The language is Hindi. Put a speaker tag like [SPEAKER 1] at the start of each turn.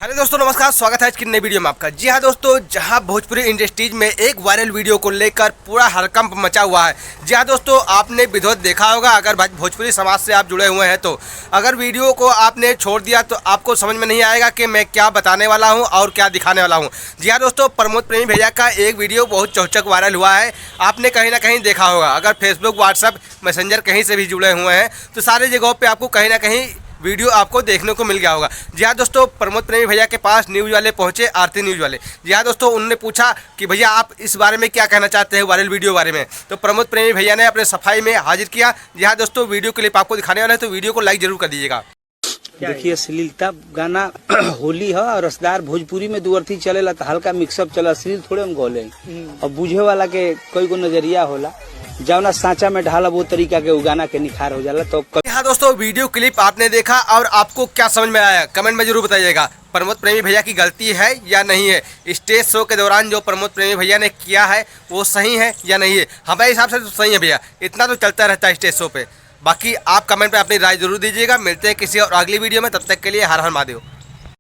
[SPEAKER 1] हेलो दोस्तों, नमस्कार। स्वागत है आज की नई वीडियो में आपका। जी हाँ दोस्तों, जहाँ भोजपुरी इंडस्ट्रीज में एक वायरल वीडियो को लेकर पूरा हड़कंप मचा हुआ है। जी हाँ दोस्तों, आपने विधिवत देखा होगा, अगर भोजपुरी समाज से आप जुड़े हुए हैं तो अगर वीडियो को आपने छोड़ दिया तो आपको समझ में नहीं आएगा कि मैं क्या बताने वाला हूँ और क्या दिखाने वाला हूँ। जी हाँ दोस्तों, प्रमोद प्रेमी भैया का एक वीडियो बहुत चौचक वायरल हुआ है। आपने कहीं ना कहीं देखा होगा, अगर फेसबुक, व्हाट्सएप, मैसेंजर कहीं से भी जुड़े हुए हैं तो सारी जगहों पर आपको कहीं ना कहीं वीडियो आपको देखने को मिल गया होगा। जी हाँ दोस्तों, प्रमोद प्रेमी भैया के पास न्यूज़ वाले पहुंचे, आरती न्यूज़ वाले। जी हाँ दोस्तों, उन्होंने पूछा कि भैया आप इस बारे में क्या कहना चाहते हैं वायरल वीडियो बारे में। तो प्रमोद प्रेमी भैया ने अपने सफाई में हाजिर किया। जी हाँ दोस्तों, वीडियो क्लिप आपको दिखाने वाला है, तो वीडियो को लाइक जरूर कर दीजिएगा।
[SPEAKER 2] देखिए, अश्लीलता गाना होली है और रसदार भोजपुरी में दुअर्थी चलेला तो हल्का मिक्सअप चला, अश्लील थोड़े हम गोले। और बुझे वाला के कोई को नजरिया होला, जवना सांचा में ढाला वो तरीका के उगाना के निखार हो जाला। तो
[SPEAKER 1] हाँ दोस्तों, वीडियो क्लिप आपने देखा और आपको क्या समझ में आया कमेंट में जरूर बताइएगा। प्रमोद प्रेमी भैया की गलती है या नहीं है? स्टेज शो के दौरान जो प्रमोद प्रेमी भैया ने किया है वो सही है या नहीं है? हमारे हिसाब से तो सही है भैया, इतना तो चलता रहता है स्टेज शो पे। बाकी आप कमेंट पे अपनी राय जरूर दीजिएगा। मिलते हैं किसी और अगली वीडियो में, तब तक के लिए हर हर महादेव।